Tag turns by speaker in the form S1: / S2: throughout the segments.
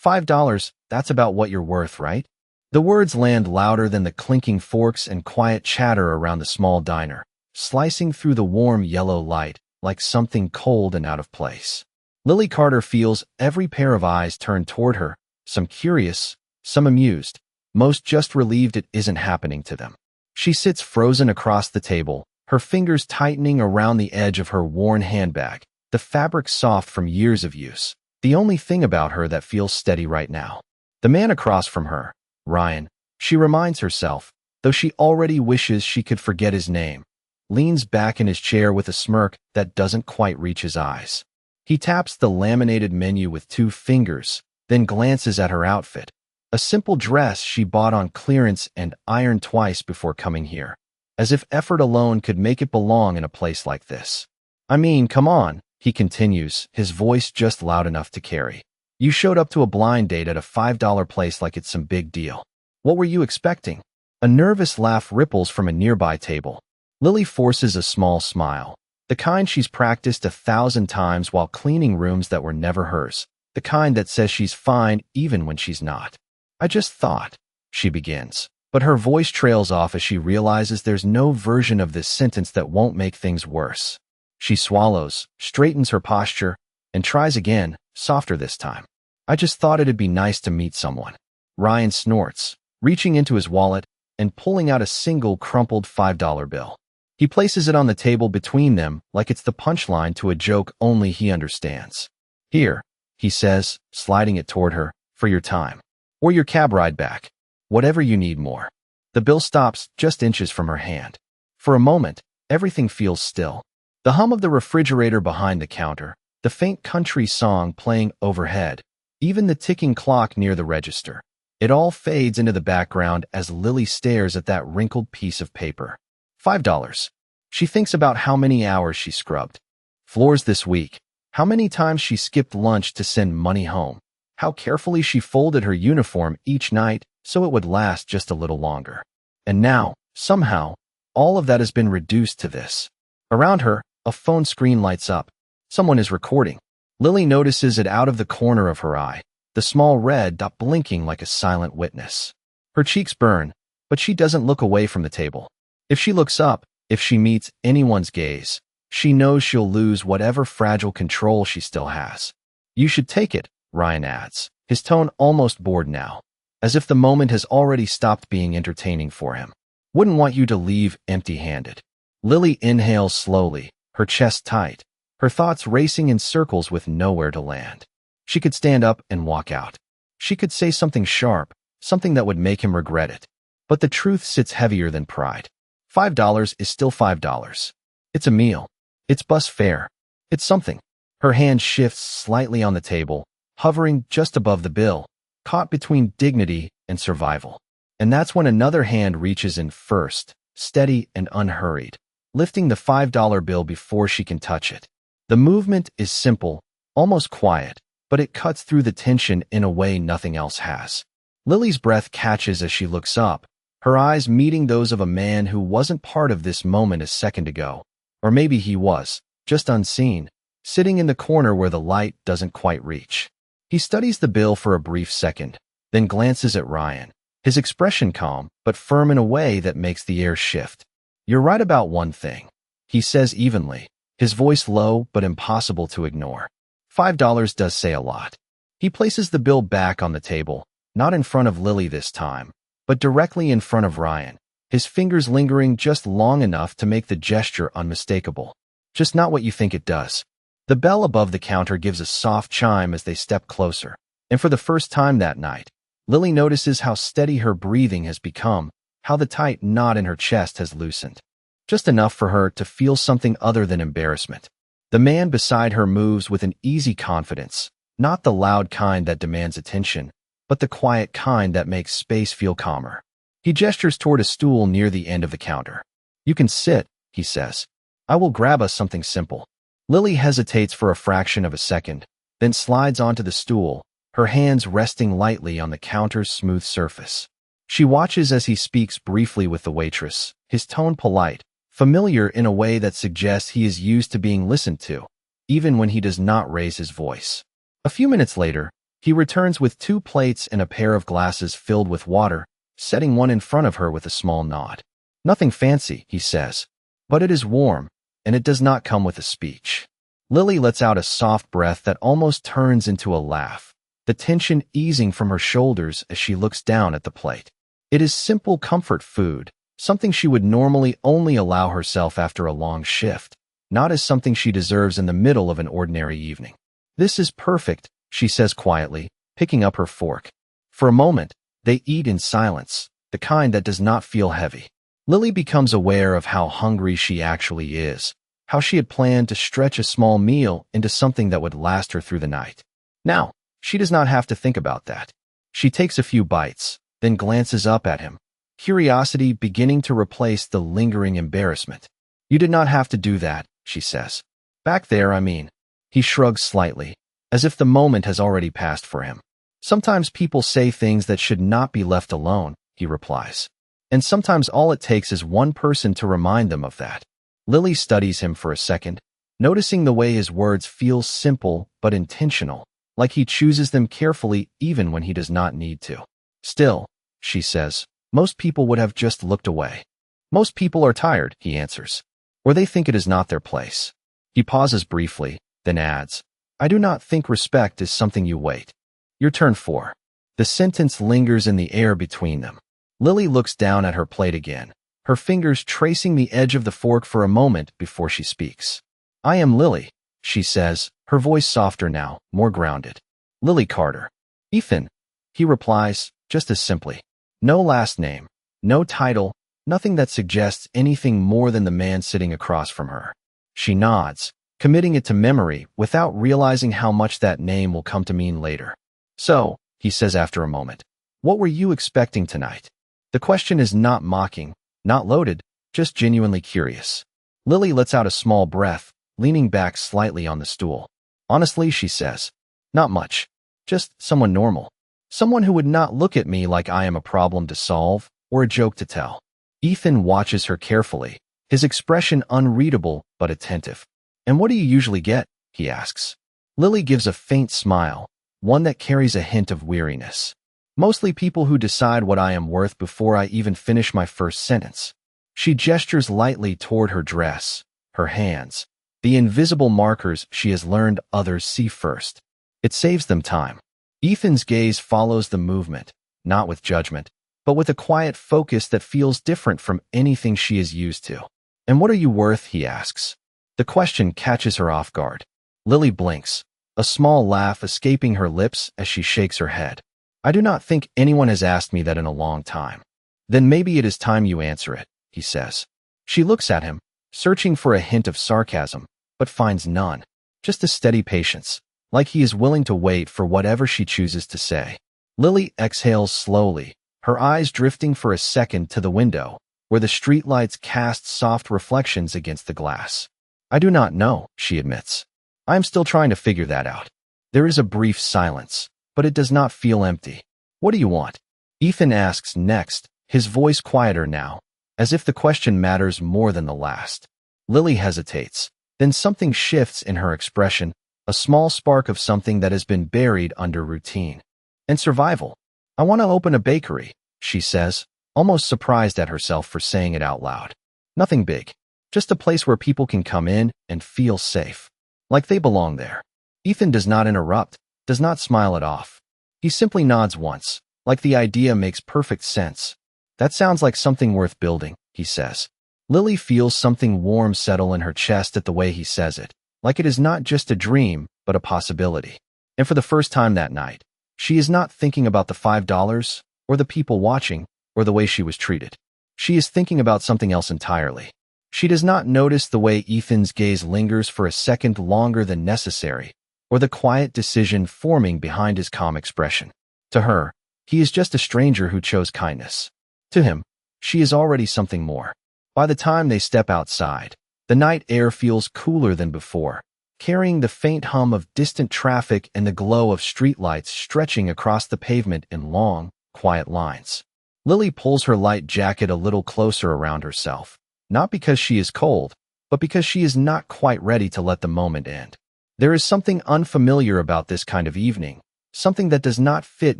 S1: $5, that's about what you're worth, right? The words land louder than the clinking forks and quiet chatter around the small diner, slicing through the warm yellow light like something cold and out of place. Lily Carter feels every pair of eyes turned toward her, some curious, some amused, most just relieved it isn't happening to them. She sits frozen across the table, her fingers tightening around the edge of her worn handbag, the fabric soft from years of use, the only thing about her that feels steady right now. The man across from her, Ryan, she reminds herself, though she already wishes she could forget his name, leans back in his chair with a smirk that doesn't quite reach his eyes. He taps the laminated menu with 2 fingers, then glances at her outfit, a simple dress she bought on clearance and ironed twice before coming here, as if effort alone could make it belong in a place like this. I mean, come on, he continues, his voice just loud enough to carry. You showed up to a blind date at a $5 place like it's some big deal. What were you expecting? A nervous laugh ripples from a nearby table. Lily forces a small smile, the kind she's practiced 1,000 times while cleaning rooms that were never hers, the kind that says she's fine even when she's not. I just thought, she begins, but her voice trails off as she realizes there's no version of this sentence that won't make things worse. She swallows, straightens her posture, and tries again, softer this time. I just thought it'd be nice to meet someone. Ryan snorts, reaching into his wallet and pulling out a single crumpled $5 bill. He places it on the table between them like it's the punchline to a joke only he understands. Here, he says, sliding it toward her, for your time. Or your cab ride back. Whatever you need more. The bill stops just inches from her hand. For a moment, everything feels still. The hum of the refrigerator behind the counter, the faint country song playing overhead, even the ticking clock near the register. It all fades into the background as Lily stares at that wrinkled piece of paper. $5. She thinks about how many hours she scrubbed floors this week, how many times she skipped lunch to send money home, how carefully she folded her uniform each night so it would last just a little longer. And now, somehow, all of that has been reduced to this. Around her, a phone screen lights up. Someone is recording. Lily notices it out of the corner of her eye, the small red dot blinking like a silent witness. Her cheeks burn, but she doesn't look away from the table. If she looks up, if she meets anyone's gaze, she knows she'll lose whatever fragile control she still has. You should take it, Ryan adds, his tone almost bored now, as if the moment has already stopped being entertaining for him. Wouldn't want you to leave empty-handed. Lily inhales slowly, her chest tight, her thoughts racing in circles with nowhere to land. She could stand up and walk out. She could say something sharp, something that would make him regret it. But the truth sits heavier than pride. $5 is still $5. It's a meal. It's bus fare. It's something. Her hand shifts slightly on the table, hovering just above the bill, caught between dignity and survival. And that's when another hand reaches in first, steady and unhurried, lifting the $5 bill before she can touch it. The movement is simple, almost quiet, but it cuts through the tension in a way nothing else has. Lily's breath catches as she looks up, her eyes meeting those of a man who wasn't part of this moment a second ago. Or maybe he was, just unseen, sitting in the corner where the light doesn't quite reach. He studies the bill for a brief second, then glances at Ryan, his expression calm but firm in a way that makes the air shift. You're right about one thing, he says evenly, his voice low but impossible to ignore. $5 does say a lot. He places the bill back on the table, not in front of Lily this time, but directly in front of Ryan, his fingers lingering just long enough to make the gesture unmistakable. Just not what you think it does. The bell above the counter gives a soft chime as they step closer, and for the first time that night, Lily notices how steady her breathing has become, how the tight knot in her chest has loosened. Just enough for her to feel something other than embarrassment. The man beside her moves with an easy confidence, not the loud kind that demands attention, but the quiet kind that makes space feel calmer. He gestures toward a stool near the end of the counter. You can sit, he says. I will grab us something simple. Lily hesitates for a fraction of a second, then slides onto the stool, her hands resting lightly on the counter's smooth surface. She watches as he speaks briefly with the waitress, his tone polite, familiar in a way that suggests he is used to being listened to, even when he does not raise his voice. A few minutes later, He returns with 2 plates and a pair of glasses filled with water, setting one in front of her with a small nod. Nothing fancy, he says, but it is warm, and it does not come with a speech. Lily lets out a soft breath that almost turns into a laugh, the tension easing from her shoulders as she looks down at the plate. It is simple comfort food, something she would normally only allow herself after a long shift, not as something she deserves in the middle of an ordinary evening. This is perfect, she says quietly, picking up her fork. For a moment, they eat in silence, the kind that does not feel heavy. Lily becomes aware of how hungry she actually is, how she had planned to stretch a small meal into something that would last her through the night. Now, she does not have to think about that. She takes a few bites, then glances up at him, curiosity beginning to replace the lingering embarrassment. You did not have to do that, she says. Back there, I mean. He shrugs slightly, as if the moment has already passed for him. Sometimes people say things that should not be left alone, he replies. And sometimes all it takes is one person to remind them of that. Lily studies him for a second, noticing the way his words feel simple but intentional, like he chooses them carefully even when he does not need to. Still, she says, most people would have just looked away. Most people are tired, he answers, or they think it is not their place. He pauses briefly, then adds, I do not think respect is something you wait. Your turn 4. The sentence lingers in the air between them. Lily looks down at her plate again, her fingers tracing the edge of the fork for a moment before she speaks. I am Lily, she says, her voice softer now, more grounded. Lily Carter. Ethan, he replies, just as simply. No last name, no title, nothing that suggests anything more than the man sitting across from her. She nods, committing it to memory without realizing how much that name will come to mean later. So, he says after a moment, what were you expecting tonight? The question is not mocking, not loaded, just genuinely curious. Lily lets out a small breath, leaning back slightly on the stool. Honestly, she says, not much. Just someone normal. Someone who would not look at me like I am a problem to solve or a joke to tell. Ethan watches her carefully, his expression unreadable but attentive. And what do you usually get? He asks. Lily gives a faint smile, one that carries a hint of weariness. Mostly people who decide what I am worth before I even finish my first sentence. She gestures lightly toward her dress, her hands, the invisible markers she has learned others see first. It saves them time. Ethan's gaze follows the movement, not with judgment, but with a quiet focus that feels different from anything she is used to. And what are you worth? He asks. The question catches her off guard. Lily blinks, a small laugh escaping her lips as she shakes her head. I do not think anyone has asked me that in a long time. Then maybe it is time you answer it, he says. She looks at him, searching for a hint of sarcasm, but finds none. Just a steady patience, like he is willing to wait for whatever she chooses to say. Lily exhales slowly, her eyes drifting for a second to the window, where the streetlights cast soft reflections against the glass. I do not know, she admits. I am still trying to figure that out. There is a brief silence, but it does not feel empty. What do you want? Ethan asks next, his voice quieter now, as if the question matters more than the last. Lily hesitates, then something shifts in her expression, a small spark of something that has been buried under routine. And survival. I want to open a bakery, she says, almost surprised at herself for saying it out loud. Nothing big. Just a place where people can come in and feel safe. Like they belong there. Ethan does not interrupt, does not smile it off. He simply nods once, like the idea makes perfect sense. That sounds like something worth building, he says. Lily feels something warm settle in her chest at the way he says it, like it is not just a dream, but a possibility. And for the first time that night, she is not thinking about the $5, or the people watching, or the way she was treated. She is thinking about something else entirely. She does not notice the way Ethan's gaze lingers for a second longer than necessary, or the quiet decision forming behind his calm expression. To her, he is just a stranger who chose kindness. To him, she is already something more. By the time they step outside, the night air feels cooler than before, carrying the faint hum of distant traffic and the glow of streetlights stretching across the pavement in long, quiet lines. Lily pulls her light jacket a little closer around herself. Not because she is cold, but because she is not quite ready to let the moment end. There is something unfamiliar about this kind of evening, something that does not fit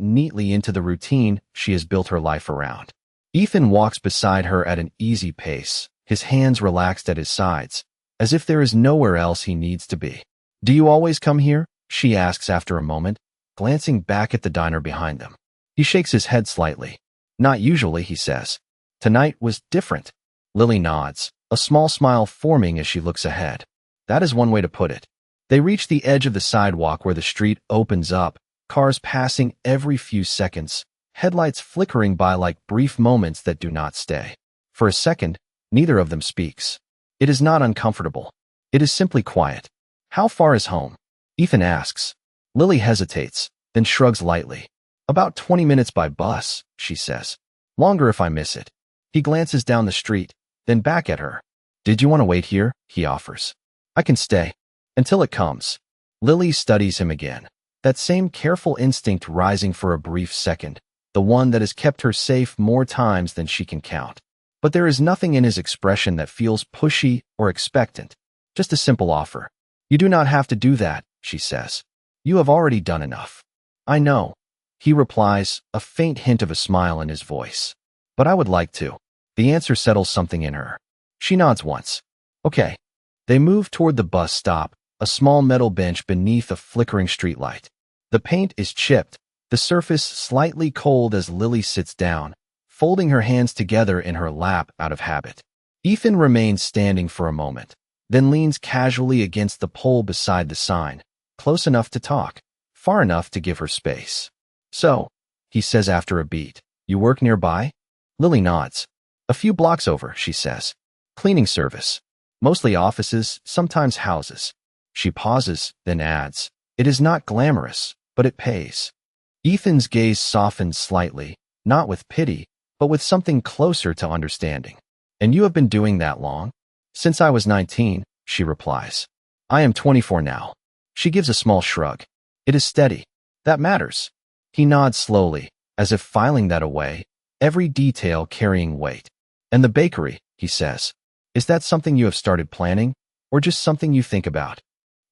S1: neatly into the routine she has built her life around. Ethan walks beside her at an easy pace, his hands relaxed at his sides, as if there is nowhere else he needs to be. "Do you always come here?" she asks after a moment, glancing back at the diner behind them. He shakes his head slightly. "Not usually," he says. "Tonight was different." Lily nods, a small smile forming as she looks ahead. That is one way to put it. They reach the edge of the sidewalk where the street opens up, cars passing every few seconds, headlights flickering by like brief moments that do not stay. For a second, neither of them speaks. It is not uncomfortable. It is simply quiet. "How far is home?" Ethan asks. Lily hesitates, then shrugs lightly. "About 20 minutes by bus," she says. "Longer if I miss it." He glances down the street, then back at her. "Did you want to wait here?" he offers. "I can stay. Until it comes." Lily studies him again, that same careful instinct rising for a brief second, the one that has kept her safe more times than she can count. But there is nothing in his expression that feels pushy or expectant, just a simple offer. "You do not have to do that," she says. "You have already done enough." "I know," he replies, a faint hint of a smile in his voice. "But I would like to." The answer settles something in her. She nods once. "Okay." They move toward the bus stop, a small metal bench beneath a flickering streetlight. The paint is chipped, the surface slightly cold as Lily sits down, folding her hands together in her lap out of habit. Ethan remains standing for a moment, then leans casually against the pole beside the sign, close enough to talk, far enough to give her space. "So," he says after a beat, "you work nearby?" Lily nods. "A few blocks over," she says. "Cleaning service. Mostly offices, sometimes houses." She pauses, then adds, "It is not glamorous, but it pays." Ethan's gaze softens slightly, not with pity, but with something closer to understanding. "And you have been doing that long?" "Since I was 19, she replies. "I am 24 now." She gives a small shrug. "It is steady. That matters." He nods slowly, as if filing that away, every detail carrying weight. "And the bakery," he says. "Is that something you have started planning, or just something you think about?"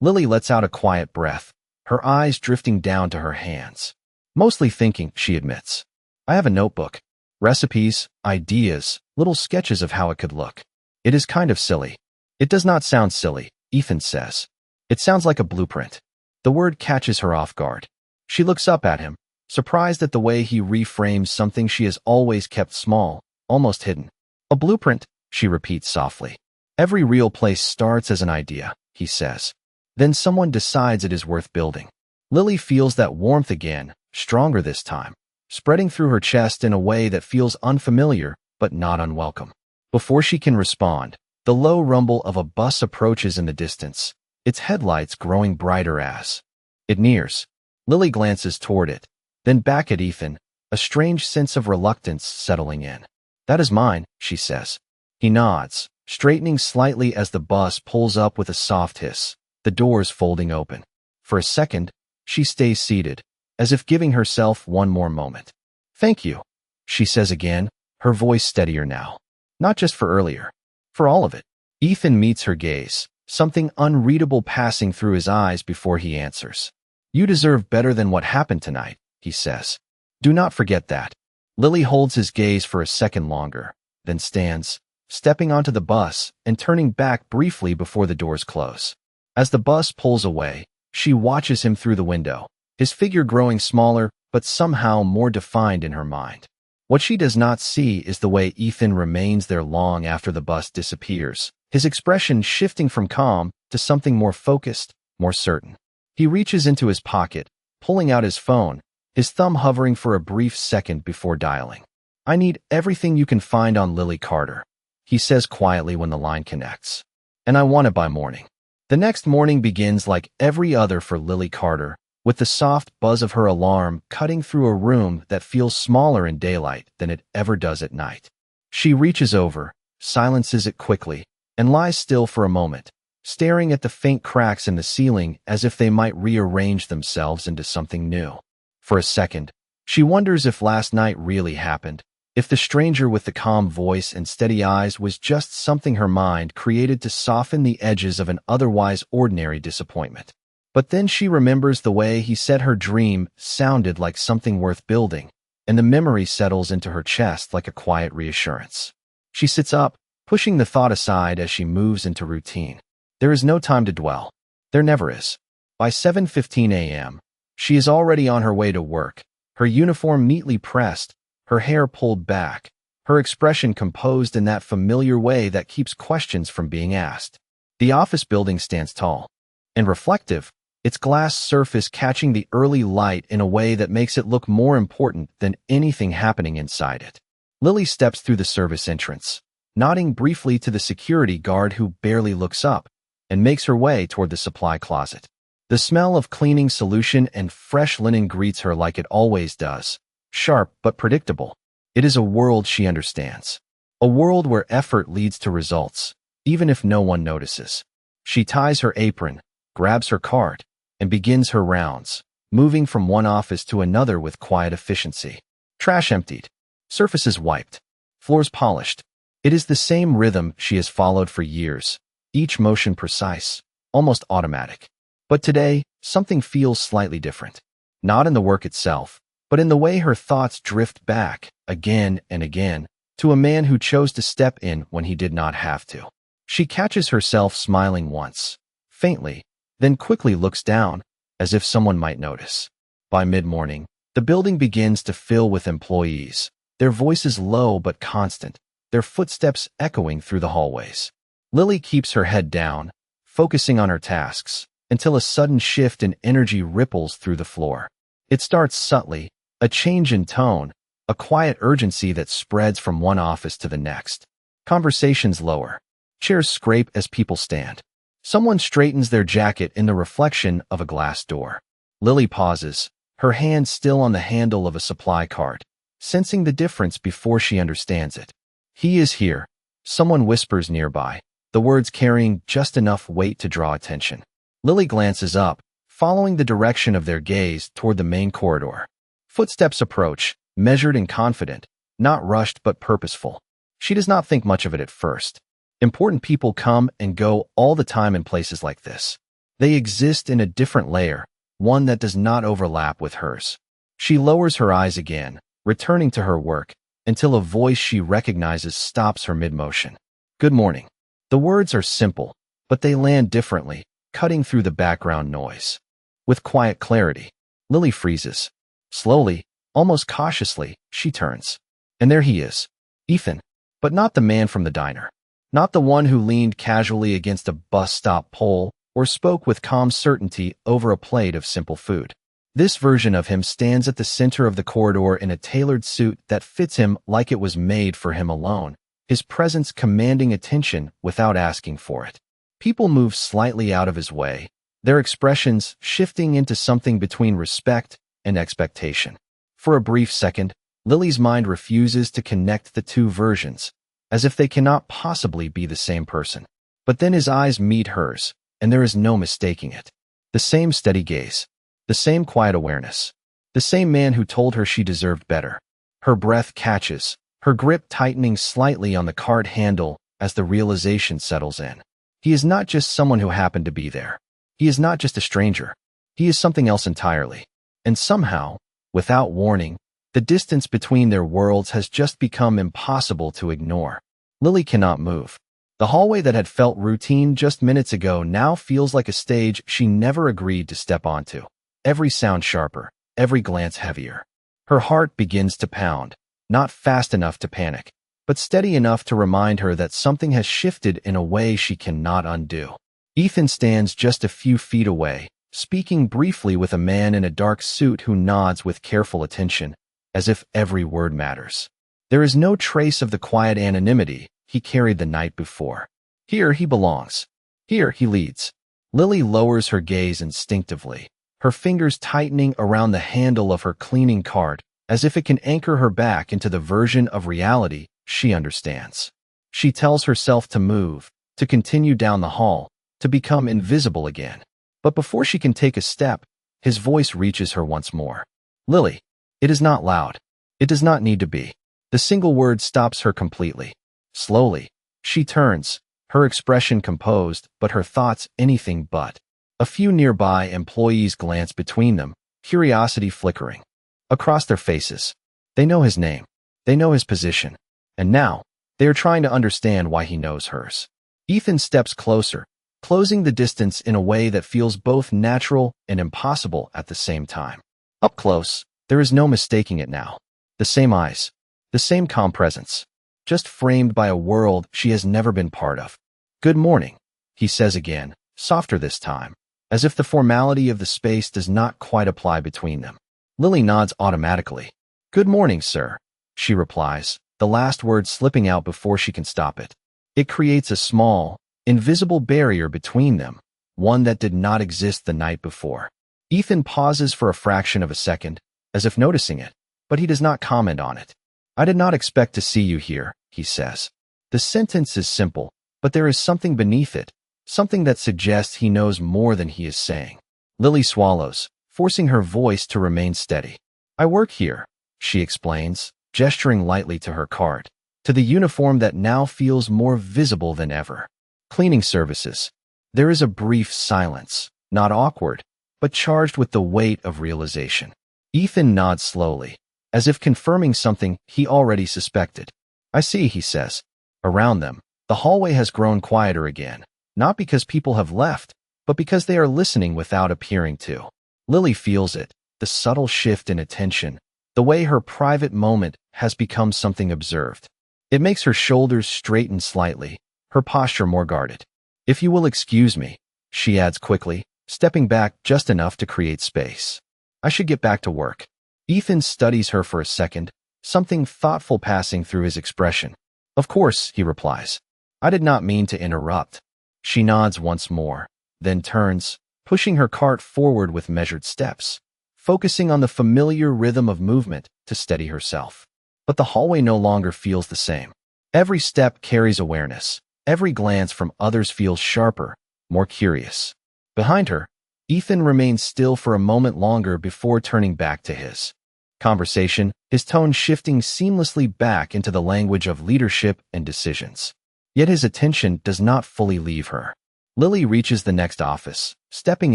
S1: Lily lets out a quiet breath, her eyes drifting down to her hands. "Mostly thinking," she admits. "I have a notebook. Recipes, ideas, little sketches of how it could look. It is kind of silly." "It does not sound silly," Ethan says. "It sounds like a blueprint." The word catches her off guard. She looks up at him, surprised at the way he reframes something she has always kept small, almost hidden. "A blueprint," she repeats softly. "Every real place starts as an idea," he says. "Then someone decides it is worth building." Lily feels that warmth again, stronger this time, spreading through her chest in a way that feels unfamiliar but not unwelcome. Before she can respond, the low rumble of a bus approaches in the distance, its headlights growing brighter as it nears. Lily glances toward it, then back at Ethan, a strange sense of reluctance settling in. "That is mine," she says. He nods, straightening slightly as the bus pulls up with a soft hiss, the doors folding open. For a second, she stays seated, as if giving herself one more moment. "Thank you," she says again, her voice steadier now. "Not just for earlier. For all of it." Ethan meets her gaze, something unreadable passing through his eyes before he answers. "You deserve better than what happened tonight," he says. "Do not forget that." Lily holds his gaze for a second longer, then stands, stepping onto the bus and turning back briefly before the doors close. As the bus pulls away, she watches him through the window, his figure growing smaller but somehow more defined in her mind. What she does not see is the way Ethan remains there long after the bus disappears, his expression shifting from calm to something more focused, more certain. He reaches into his pocket, pulling out his phone, his thumb hovering for a brief second before dialing. "I need everything you can find on Lily Carter," he says quietly when the line connects. "And I want it by morning." The next morning begins like every other for Lily Carter, with the soft buzz of her alarm cutting through a room that feels smaller in daylight than it ever does at night. She reaches over, silences it quickly, and lies still for a moment, staring at the faint cracks in the ceiling as if they might rearrange themselves into something new. For a second, she wonders if last night really happened, if the stranger with the calm voice and steady eyes was just something her mind created to soften the edges of an otherwise ordinary disappointment. But then she remembers the way he said her dream sounded like something worth building, and the memory settles into her chest like a quiet reassurance. She sits up, pushing the thought aside as she moves into routine. There is no time to dwell. There never is. By 7:15 a.m., she is already on her way to work, her uniform neatly pressed, her hair pulled back, her expression composed in that familiar way that keeps questions from being asked. The office building stands tall and reflective, its glass surface catching the early light in a way that makes it look more important than anything happening inside it. Lily steps through the service entrance, nodding briefly to the security guard who barely looks up, and makes her way toward the supply closet. The smell of cleaning solution and fresh linen greets her like it always does, sharp but predictable. It is a world she understands. A world where effort leads to results, even if no one notices. She ties her apron, grabs her cart, and begins her rounds, moving from one office to another with quiet efficiency. Trash emptied, surfaces wiped, floors polished. It is the same rhythm she has followed for years, each motion precise, almost automatic. But today, something feels slightly different. Not in the work itself, but in the way her thoughts drift back, again and again, to a man who chose to step in when he did not have to. She catches herself smiling once, faintly, then quickly looks down, as if someone might notice. By mid-morning, the building begins to fill with employees, their voices low but constant, their footsteps echoing through the hallways. Lily keeps her head down, focusing on her tasks, until a sudden shift in energy ripples through the floor. It starts subtly, a change in tone, a quiet urgency that spreads from one office to the next. Conversations lower. Chairs scrape as people stand. Someone straightens their jacket in the reflection of a glass door. Lily pauses, her hand still on the handle of a supply cart, sensing the difference before she understands it. He is here. Someone whispers nearby, the words carrying just enough weight to draw attention. Lily glances up, following the direction of their gaze toward the main corridor. Footsteps approach, measured and confident, not rushed but purposeful. She does not think much of it at first. Important people come and go all the time in places like this. They exist in a different layer, one that does not overlap with hers. She lowers her eyes again, returning to her work, until a voice she recognizes stops her mid-motion. Good morning. The words are simple, but they land differently, cutting through the background noise. With quiet clarity, Lily freezes. Slowly, almost cautiously, she turns. And there he is. Ethan. But not the man from the diner. Not the one who leaned casually against a bus stop pole or spoke with calm certainty over a plate of simple food. This version of him stands at the center of the corridor in a tailored suit that fits him like it was made for him alone, his presence commanding attention without asking for it. People move slightly out of his way, their expressions shifting into something between respect and expectation. For a brief second, Lily's mind refuses to connect the two versions, as if they cannot possibly be the same person. But then his eyes meet hers, and there is no mistaking it. The same steady gaze, the same quiet awareness, the same man who told her she deserved better. Her breath catches, her grip tightening slightly on the cart handle as the realization settles in. He is not just someone who happened to be there. He is not just a stranger. He is something else entirely. And somehow, without warning, the distance between their worlds has just become impossible to ignore. Lily cannot move. The hallway that had felt routine just minutes ago now feels like a stage she never agreed to step onto. Every sound sharper, every glance heavier. Her heart begins to pound, not fast enough to panic, but steady enough to remind her that something has shifted in a way she cannot undo. Ethan stands just a few feet away, speaking briefly with a man in a dark suit who nods with careful attention, as if every word matters. There is no trace of the quiet anonymity he carried the night before. Here he belongs. Here he leads. Lily lowers her gaze instinctively, her fingers tightening around the handle of her cleaning cart as if it can anchor her back into the version of reality she understands. She tells herself to move, to continue down the hall, to become invisible again. But before she can take a step, his voice reaches her once more. Lily. It is not loud. It does not need to be. The single word stops her completely. Slowly, she turns, her expression composed, but her thoughts anything but. A few nearby employees glance between them, curiosity flickering. Across their faces, they know his name, they know his position, and now, they are trying to understand why he knows hers. Ethan steps closer, closing the distance in a way that feels both natural and impossible at the same time. Up close, there is no mistaking it now. The same eyes, the same calm presence, just framed by a world she has never been part of. "Good morning," he says again, softer this time, as if the formality of the space does not quite apply between them. Lily nods automatically. "Good morning, sir," she replies, the last word slipping out before she can stop it. It creates a small, invisible barrier between them, one that did not exist the night before. Ethan pauses for a fraction of a second, as if noticing it, but he does not comment on it. "I did not expect to see you here," he says. The sentence is simple, but there is something beneath it, something that suggests he knows more than he is saying. Lily swallows, forcing her voice to remain steady. "I work here," she explains, gesturing lightly to her cart, to the uniform that now feels more visible than ever. "Cleaning services." There is a brief silence, not awkward, but charged with the weight of realization. Ethan nods slowly, as if confirming something he already suspected. "I see," he says. Around them, the hallway has grown quieter again, not because people have left, but because they are listening without appearing to. Lily feels it, the subtle shift in attention, the way her private moment has become something observed. It makes her shoulders straighten slightly, her posture more guarded. "If you will excuse me," she adds quickly, stepping back just enough to create space. "I should get back to work." Ethan studies her for a second, something thoughtful passing through his expression. "Of course," he replies. "I did not mean to interrupt." She nods once more, then turns, pushing her cart forward with measured steps, focusing on the familiar rhythm of movement to steady herself. But the hallway no longer feels the same. Every step carries awareness. Every glance from others feels sharper, more curious. Behind her, Ethan remains still for a moment longer before turning back to his conversation, his tone shifting seamlessly back into the language of leadership and decisions. Yet his attention does not fully leave her. Lily reaches the next office, stepping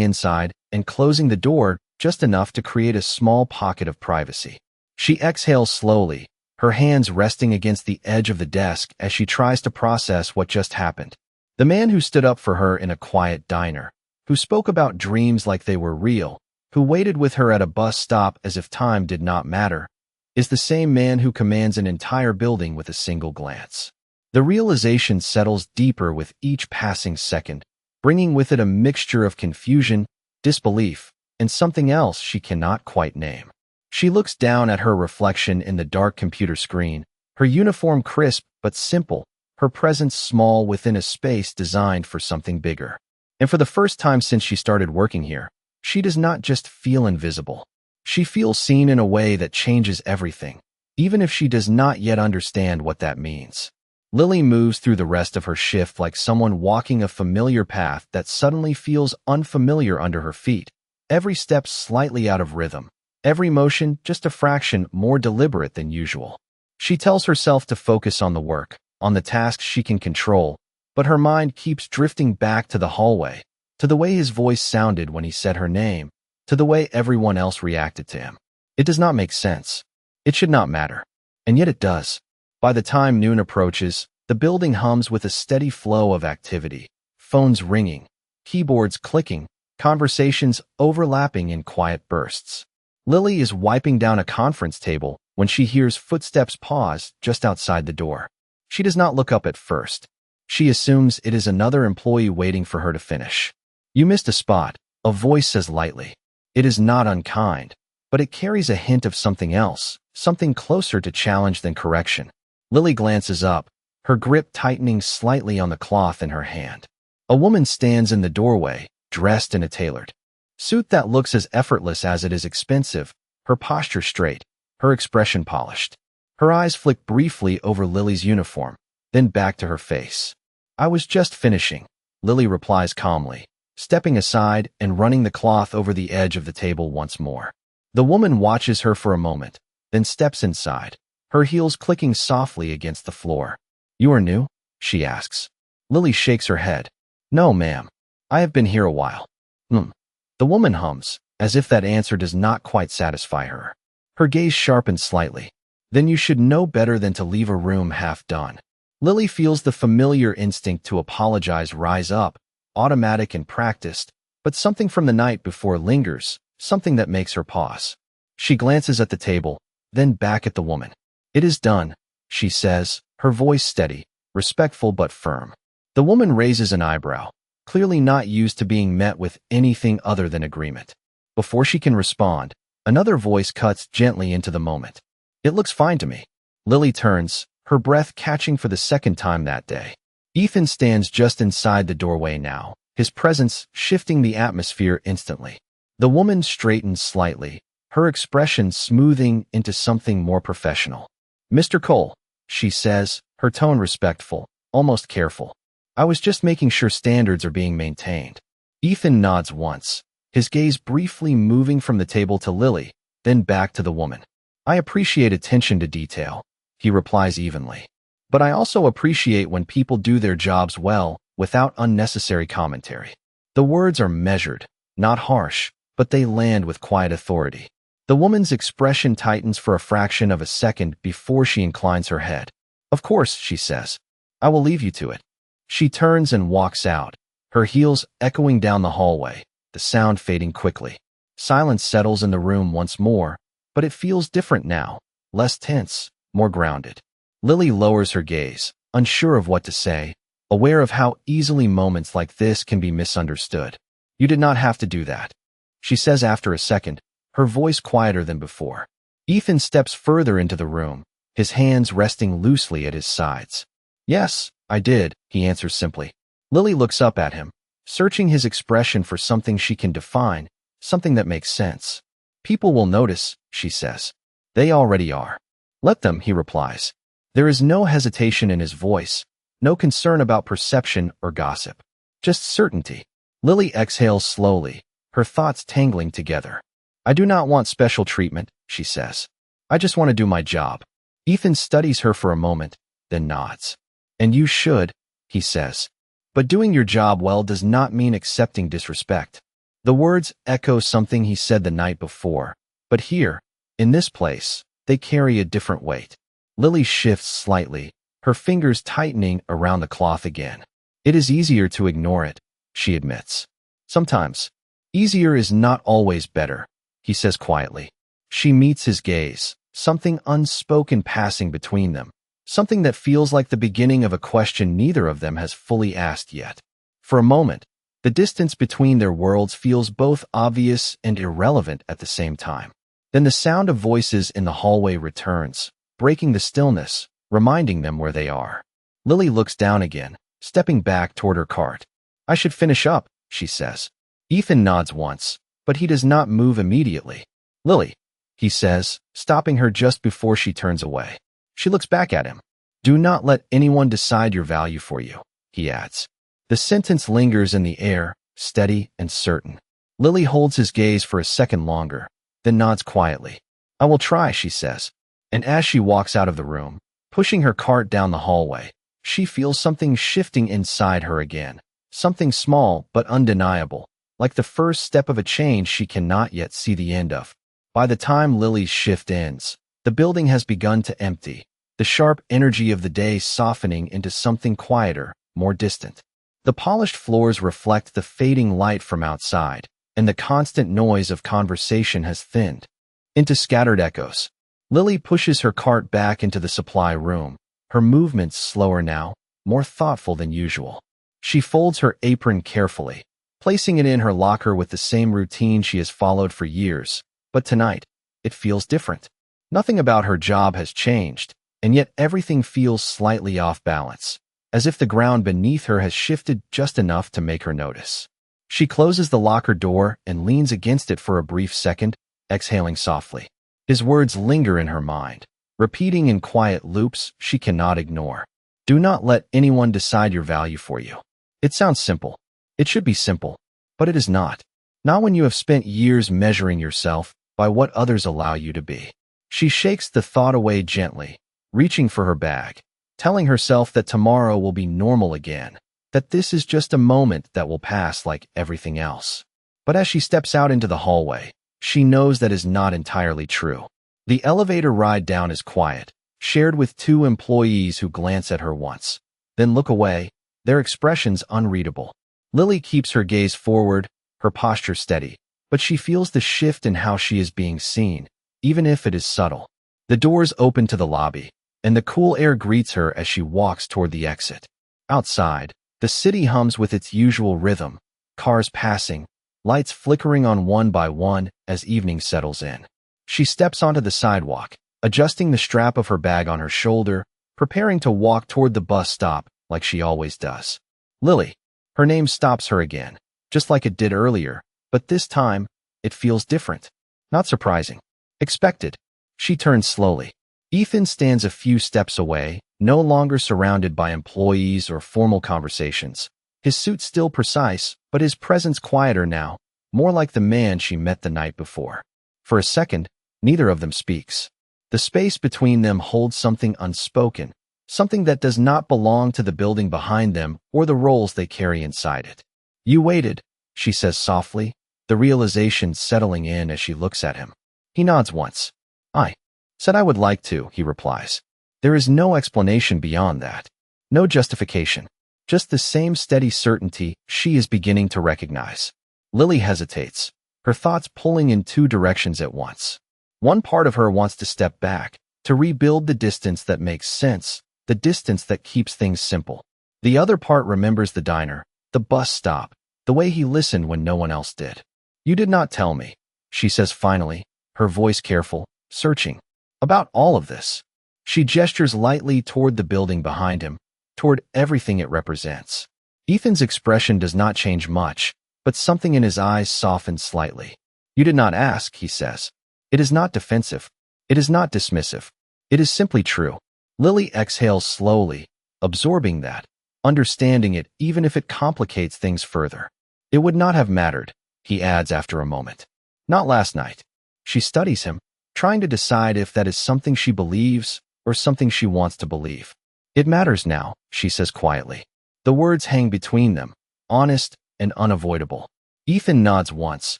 S1: inside and closing the door just enough to create a small pocket of privacy. She exhales slowly, her hands resting against the edge of the desk as she tries to process what just happened. The man who stood up for her in a quiet diner, who spoke about dreams like they were real, who waited with her at a bus stop as if time did not matter, is the same man who commands an entire building with a single glance. The realization settles deeper with each passing second, bringing with it a mixture of confusion, disbelief, and something else she cannot quite name. She looks down at her reflection in the dark computer screen, her uniform crisp but simple, her presence small within a space designed for something bigger. And for the first time since she started working here, she does not just feel invisible. She feels seen in a way that changes everything, even if she does not yet understand what that means. Lily moves through the rest of her shift like someone walking a familiar path that suddenly feels unfamiliar under her feet, every step slightly out of rhythm, every motion just a fraction more deliberate than usual. She tells herself to focus on the work, on the tasks she can control, but her mind keeps drifting back to the hallway, to the way his voice sounded when he said her name, to the way everyone else reacted to him. It does not make sense. It should not matter. And yet it does. By the time noon approaches, the building hums with a steady flow of activity, phones ringing, keyboards clicking, conversations overlapping in quiet bursts. Lily is wiping down a conference table when she hears footsteps pause just outside the door. She does not look up at first. She assumes it is another employee waiting for her to finish. "You missed a spot," a voice says lightly. It is not unkind, but it carries a hint of something else, something closer to challenge than correction. Lily glances up, her grip tightening slightly on the cloth in her hand. A woman stands in the doorway, dressed in a tailored suit that looks as effortless as it is expensive, her posture straight, her expression polished. Her eyes flick briefly over Lily's uniform, then back to her face. "I was just finishing," Lily replies calmly, stepping aside and running the cloth over the edge of the table once more. The woman watches her for a moment, then steps inside, her heels clicking softly against the floor. "You are new?" she asks. Lily shakes her head. "No, ma'am. I have been here a while." Hmm. The woman hums, as if that answer does not quite satisfy her. Her gaze sharpens slightly. Then you should know better than to leave a room half done. Lily feels the familiar instinct to apologize rise up, automatic and practiced, but something from the night before lingers, something that makes her pause. She glances at the table, then back at the woman. It is done, she says, her voice steady, respectful but firm. The woman raises an eyebrow, clearly not used to being met with anything other than agreement. Before she can respond, another voice cuts gently into the moment. It looks fine to me. Lily turns, her breath catching for the second time that day. Ethan stands just inside the doorway now, his presence shifting the atmosphere instantly. The woman straightens slightly, her expression smoothing into something more professional. Mr. Cole, she says, her tone respectful, almost careful. I was just making sure standards are being maintained. Ethan nods once, his gaze briefly moving from the table to Lily, then back to the woman. I appreciate attention to detail, he replies evenly. But I also appreciate when people do their jobs well, without unnecessary commentary. The words are measured, not harsh, but they land with quiet authority. The woman's expression tightens for a fraction of a second before she inclines her head. Of course, she says. I will leave you to it. She turns and walks out, her heels echoing down the hallway, the sound fading quickly. Silence settles in the room once more, but it feels different now, less tense, more grounded. Lily lowers her gaze, unsure of what to say, aware of how easily moments like this can be misunderstood. You did not have to do that, she says after a second, her voice quieter than before. Ethan steps further into the room, his hands resting loosely at his sides. Yes, I did, he answers simply. Lily looks up at him, searching his expression for something she can define, something that makes sense. People will notice, she says. They already are. Let them, he replies. There is no hesitation in his voice, no concern about perception or gossip. Just certainty. Lily exhales slowly, her thoughts tangling together. I do not want special treatment, she says. I just want to do my job. Ethan studies her for a moment, then nods. And you should, he says. But doing your job well does not mean accepting disrespect. The words echo something he said the night before, but here, in this place, they carry a different weight. Lily shifts slightly, her fingers tightening around the cloth again. It is easier to ignore it, she admits. Sometimes, easier is not always better, he says quietly. She meets his gaze, something unspoken passing between them, something that feels like the beginning of a question neither of them has fully asked yet. For a moment, the distance between their worlds feels both obvious and irrelevant at the same time. Then the sound of voices in the hallway returns, breaking the stillness, reminding them where they are. Lily looks down again, stepping back toward her cart. I should finish up, she says. Ethan nods once, but he does not move immediately. Lily, he says, stopping her just before she turns away. She looks back at him. Do not let anyone decide your value for you, he adds. The sentence lingers in the air, steady and certain. Lily holds his gaze for a second longer, then nods quietly. I will try, she says. And as she walks out of the room, pushing her cart down the hallway, she feels something shifting inside her again. Something small but undeniable, like the first step of a change she cannot yet see the end of. By the time Lily's shift ends, the building has begun to empty, the sharp energy of the day softening into something quieter, more distant. The polished floors reflect the fading light from outside, and the constant noise of conversation has thinned into scattered echoes. Lily pushes her cart back into the supply room, her movements slower now, more thoughtful than usual. She folds her apron carefully, placing it in her locker with the same routine she has followed for years. But tonight, it feels different. Nothing about her job has changed, and yet everything feels slightly off balance, as if the ground beneath her has shifted just enough to make her notice. She closes the locker door and leans against it for a brief second, exhaling softly. His words linger in her mind, repeating in quiet loops she cannot ignore. Do not let anyone decide your value for you. It sounds simple. It should be simple, but it is not. Not when you have spent years measuring yourself by what others allow you to be. She shakes the thought away gently, reaching for her bag, telling herself that tomorrow will be normal again, that this is just a moment that will pass like everything else. But as she steps out into the hallway, she knows that is not entirely true. The elevator ride down is quiet, shared with two employees who glance at her once, then look away, their expressions unreadable. Lily keeps her gaze forward, her posture steady, but she feels the shift in how she is being seen, even if it is subtle. The doors open to the lobby, and the cool air greets her as she walks toward the exit. Outside, the city hums with its usual rhythm, cars passing, lights flickering on one by one as evening settles in. She steps onto the sidewalk, adjusting the strap of her bag on her shoulder, preparing to walk toward the bus stop like she always does. Lily. Her name stops her again, just like it did earlier, but this time, it feels different. Not surprising. Expected. She turns slowly. Ethan stands a few steps away, no longer surrounded by employees or formal conversations. His suit still precise, but his presence quieter now, more like the man she met the night before. For a second, neither of them speaks. The space between them holds something unspoken, something that does not belong to the building behind them or the roles they carry inside it. "You waited," she says softly, the realization settling in as she looks at him. He nods once. "I said I would like to," he replies. There is no explanation beyond that. No justification. Just the same steady certainty she is beginning to recognize. Lily hesitates, her thoughts pulling in two directions at once. One part of her wants to step back, to rebuild the distance that makes sense, the distance that keeps things simple. The other part remembers the diner, the bus stop, the way he listened when no one else did. "You did not tell me," she says finally, her voice careful, searching. "About all of this." She gestures lightly toward the building behind him, toward everything it represents. Ethan's expression does not change much, but something in his eyes softens slightly. "You did not ask," he says. It is not defensive. It is not dismissive. It is simply true. Lily exhales slowly, absorbing that, understanding it even if it complicates things further. "It would not have mattered," he adds after a moment. "Not last night." She studies him, trying to decide if that is something she believes or something she wants to believe. "It matters now," she says quietly. The words hang between them, honest and unavoidable. Ethan nods once,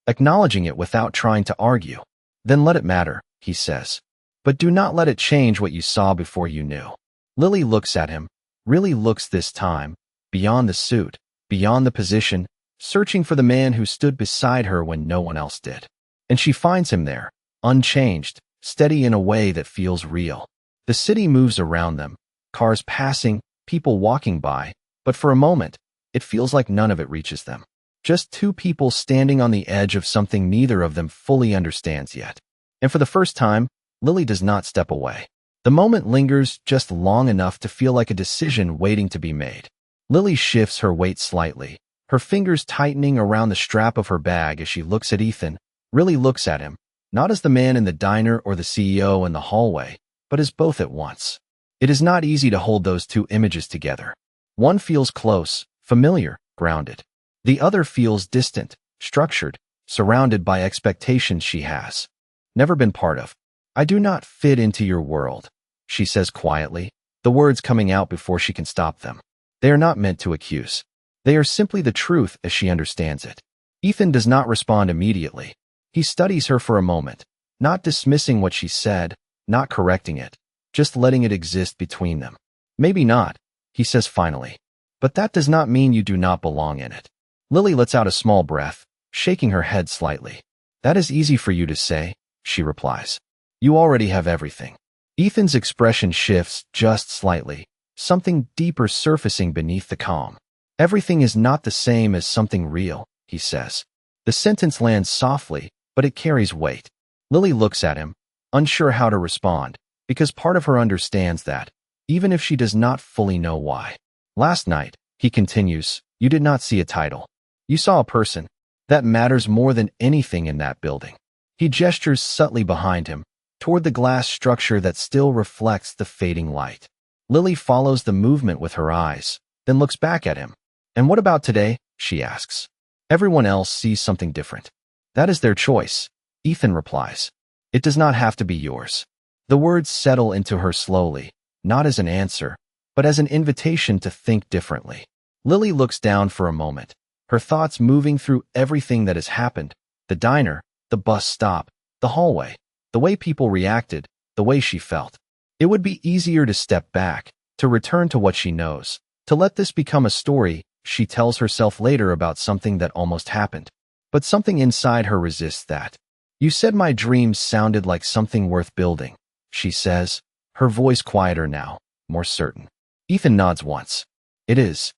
S1: acknowledging it without trying to argue. "Then let it matter," he says. "But do not let it change what you saw before you knew." Lily looks at him, really looks this time, beyond the suit, beyond the position, searching for the man who stood beside her when no one else did. And she finds him there, unchanged, steady in a way that feels real. The city moves around them, cars passing, people walking by, but for a moment, it feels like none of it reaches them. Just two people standing on the edge of something neither of them fully understands yet. And for the first time, Lily does not step away. The moment lingers just long enough to feel like a decision waiting to be made. Lily shifts her weight slightly, her fingers tightening around the strap of her bag as she looks at Ethan, really looks at him, not as the man in the diner or the CEO in the hallway, but as both at once. It is not easy to hold those two images together. One feels close, familiar, grounded. The other feels distant, structured, surrounded by expectations she has never been part of. "I do not fit into your world," she says quietly, the words coming out before she can stop them. They are not meant to accuse. They are simply the truth as she understands it. Ethan does not respond immediately. He studies her for a moment, not dismissing what she said, not correcting it, just letting it exist between them. "Maybe not," he says finally. "But that does not mean you do not belong in it." Lily lets out a small breath, shaking her head slightly. "That is easy for you to say," she replies. "You already have everything." Ethan's expression shifts just slightly, something deeper surfacing beneath the calm. "Everything is not the same as something real," he says. The sentence lands softly, but it carries weight. Lily looks at him, unsure how to respond, because part of her understands that, even if she does not fully know why. "Last night," he continues, "you did not see a title. You saw a person. That matters more than anything in that building." He gestures subtly behind him, toward the glass structure that still reflects the fading light. Lily follows the movement with her eyes, then looks back at him. "And what about today?" she asks. "Everyone else sees something different." "That is their choice," Ethan replies. "It does not have to be yours." The words settle into her slowly, not as an answer, but as an invitation to think differently. Lily looks down for a moment, her thoughts moving through everything that has happened: the diner, the bus stop, the hallway, the way people reacted, the way she felt. It would be easier to step back, to return to what she knows, to let this become a story she tells herself later about something that almost happened. But something inside her resists that. "You said my dreams sounded like something worth building," she says, her voice quieter now, more certain. Ethan nods once. "It is."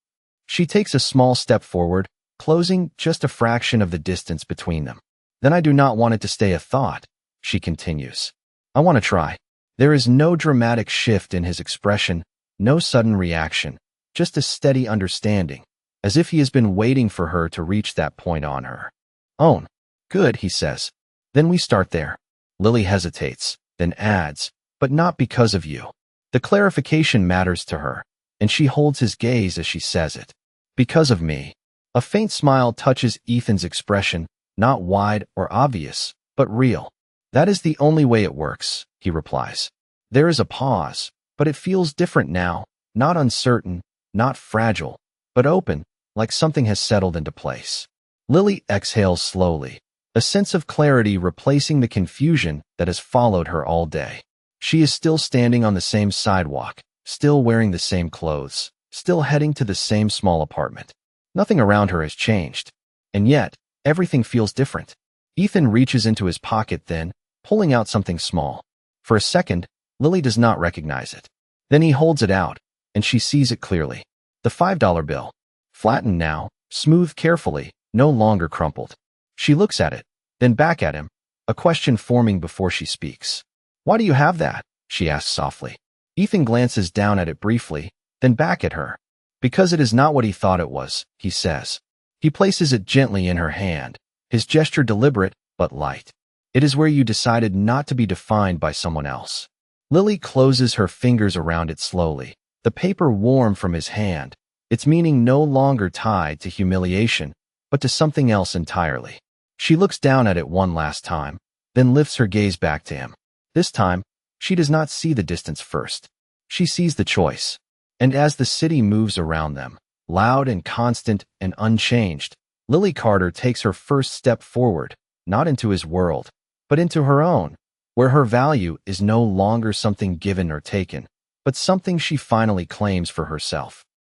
S1: She takes a small step forward, closing just a fraction of the distance between them. "Then I do not want it to stay a thought," she continues. "I want to try." There is no dramatic shift in his expression, no sudden reaction, just a steady understanding, as if he has been waiting for her to reach that point on her own. "Good," he says. "Then we start there." Lily hesitates, then adds, "But not because of you." The clarification matters to her, and she holds his gaze as she says it. "Because of me." A faint smile touches Ethan's expression, not wide or obvious, but real. "That is the only way it works," he replies. There is a pause, but it feels different now, not uncertain, not fragile, but open, like something has settled into place. Lily exhales slowly, a sense of clarity replacing the confusion that has followed her all day. She is still standing on the same sidewalk, still wearing the same clothes, still heading to the same small apartment. Nothing around her has changed, and yet everything feels different. Ethan reaches into his pocket then, pulling out something small. For a second, Lily does not recognize it. Then he holds it out, and she sees it clearly. The $5 bill, flattened now, smoothed carefully, no longer crumpled. She looks at it, then back at him, a question forming before she speaks. "Why do you have that?" she asks softly. Ethan glances down at it briefly, then back at her. "Because it is not what he thought it was," he says. He places it gently in her hand, his gesture deliberate but light. "It is where you decided not to be defined by someone else." Lily closes her fingers around it slowly, the paper warm from his hand, its meaning no longer tied to humiliation, but to something else entirely. She looks down at it one last time, then lifts her gaze back to him. This time, she does not see the distance first. She sees the choice. And as the city moves around them, loud and constant and unchanged, Lily Carter takes her first step forward, not into his world, but into her own, where her value is no longer something given or taken, but something she finally claims for herself.